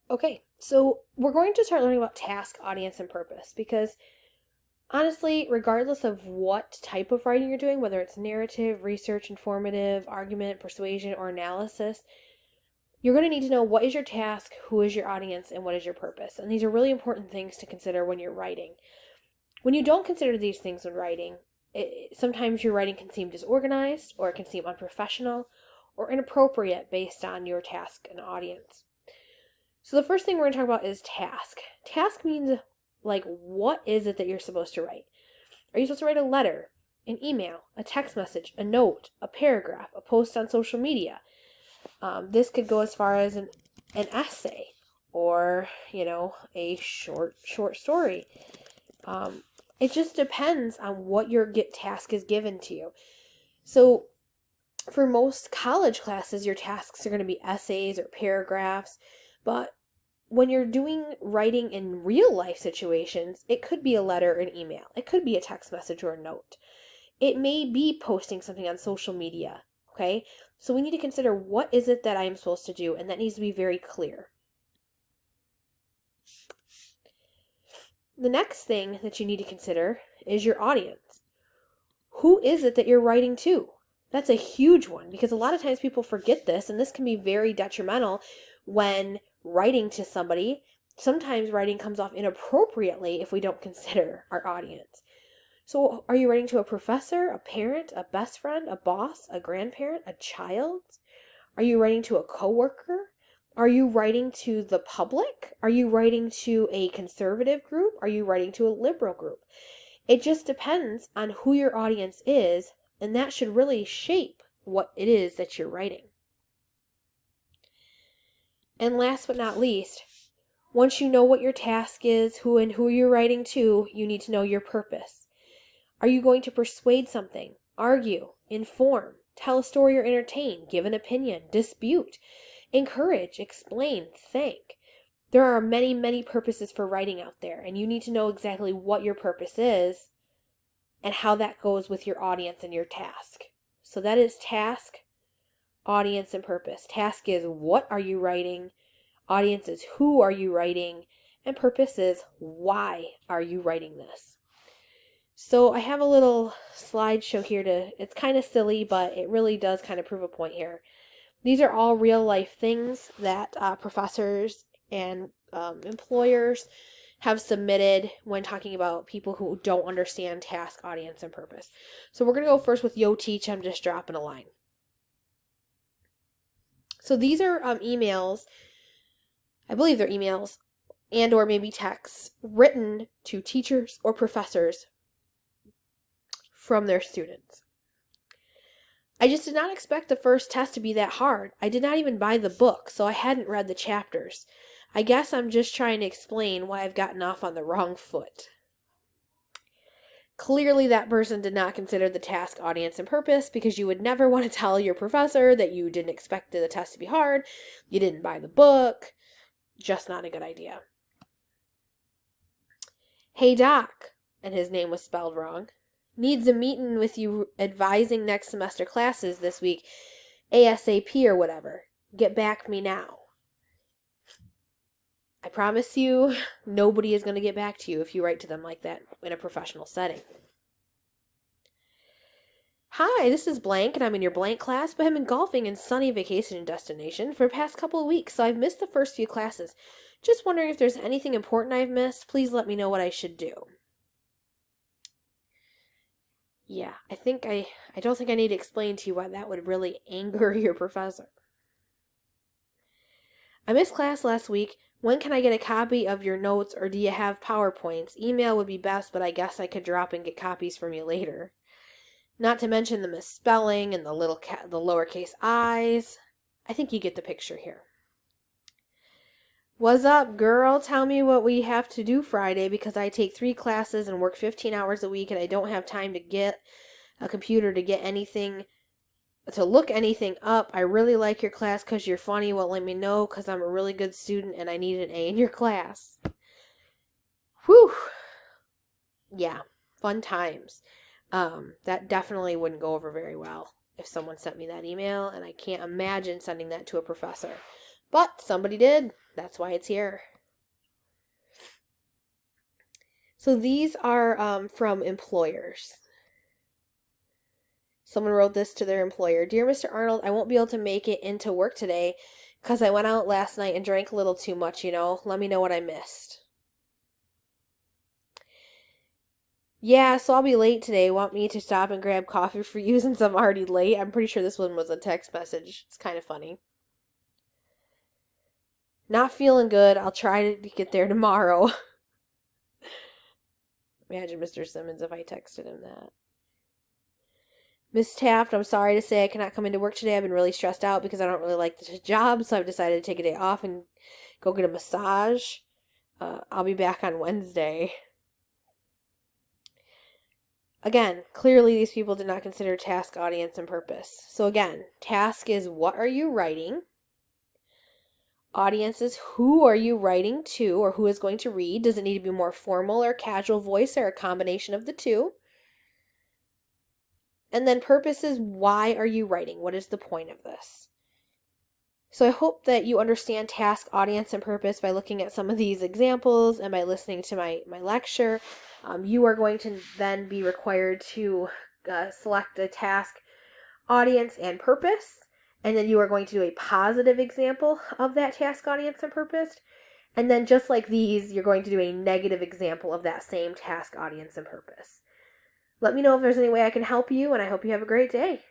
Okay, so we're going to start learning about task, audience, and purpose because honestly, regardless of what type of writing you're doing, whether it's narrative, research, informative, argument, persuasion, or analysis, you're going to need to know what is your task, who is your audience, and what is your purpose. And these are really important things to consider when you're writing. When you don't consider these things when writing, sometimes your writing can seem disorganized, or it can seem unprofessional, or inappropriate based on your task and audience. So the first thing we're going to talk about is task. Task means like what is it that you're supposed to write? Are you supposed to write a letter, an email, a text message, a note, a paragraph, a post on social media? This could go as far as an essay or, a short story. It just depends on what your task is given to you. So for most college classes, your tasks are going to be essays or paragraphs, but when you're doing writing in real life situations, it could be a letter or an email. It could be a text message or a note. It may be posting something on social media, okay? So we need to consider what is it that I am supposed to do, and that needs to be very clear. The next thing that you need to consider is your audience. Who is it that you're writing to? That's a huge one because a lot of times people forget this, and this can be very detrimental when writing to somebody. Sometimes writing comes off inappropriately if we don't consider our audience. So are you writing to a professor, a parent, a best friend, a boss, a grandparent, a child? Are you writing to a coworker? Are you writing to the public? Are you writing to a conservative group? Are you writing to a liberal group? It just depends on who your audience is, and that should really shape what it is that you're writing. And last but not least, once you know what your task is, who you're writing to, you need to know your purpose. Are you going to persuade something, argue, inform, tell a story or entertain, give an opinion, dispute, encourage, explain, thank? There are many, many purposes for writing out there, and you need to know exactly what your purpose is and how that goes with your audience and your task. So that is task, audience, and purpose. Task is what are you writing? Audience is who are you writing? And purpose is why are you writing this? So I have a little slideshow here it's kind of silly, but it really does kind of prove a point here. These are all real life things that professors and employers have submitted when talking about people who don't understand task, audience, and purpose. So we're going to go first with Yo Teach. I'm just dropping a line. So these are emails, I believe they're emails, and or maybe texts written to teachers or professors from their students. I just did not expect the first test to be that hard. I did not even buy the book, so I hadn't read the chapters. I guess I'm just trying to explain why I've gotten off on the wrong foot. Clearly, that person did not consider the task, audience, and purpose because you would never want to tell your professor that you didn't expect the test to be hard, you didn't buy the book. Just not a good idea. Hey, Doc, and his name was spelled wrong. Needs a meeting with you advising next semester classes this week, ASAP or whatever. Get back me now. I promise you, nobody is going to get back to you if you write to them like that in a professional setting. Hi, this is blank, and I'm in your blank class, but I've been golfing in sunny vacation destination for the past couple of weeks, so I've missed the first few classes. Just wondering if there's anything important I've missed. Please let me know what I should do. Yeah, I don't think I need to explain to you why that would really anger your professor. I missed class last week. When can I get a copy of your notes, or do you have PowerPoints? Email would be best, but I guess I could drop and get copies from you later. Not to mention the misspelling and the lowercase i's. I think you get the picture here. What's up, girl? Tell me what we have to do Friday because I take 3 classes and work 15 hours a week and I don't have time to get a computer to look anything up. I really like your class because you're funny. Well, let me know because I'm a really good student and I need an A in your class. Whew. Yeah, fun times. That definitely wouldn't go over very well if someone sent me that email, and I can't imagine sending that to a professor. But somebody did. That's why it's here. So these are from employers. Someone wrote this to their employer. Dear Mr. Arnold, I won't be able to make it into work today because I went out last night and drank a little too much, Let me know what I missed. Yeah, so I'll be late today. Want me to stop and grab coffee for you since I'm already late? I'm pretty sure this one was a text message. It's kind of funny. Not feeling good. I'll try to get there tomorrow. Imagine Mr. Simmons if I texted him that. Miss Taft, I'm sorry to say I cannot come into work today. I've been really stressed out because I don't really like the job, so I've decided to take a day off and go get a massage. I'll be back on Wednesday. Again, clearly these people did not consider task, audience, and purpose. So again, task is what are you writing? Audience is who are you writing to or who is going to read? Does it need to be more formal or casual voice or a combination of the two? And then purpose is why are you writing? What is the point of this? So I hope that you understand task, audience, and purpose by looking at some of these examples and by listening to my lecture. You are going to then be required to select a task, audience, and purpose. And then you are going to do a positive example of that task, audience, and purpose. And then just like these, you're going to do a negative example of that same task, audience, and purpose. Let me know if there's any way I can help you, and I hope you have a great day.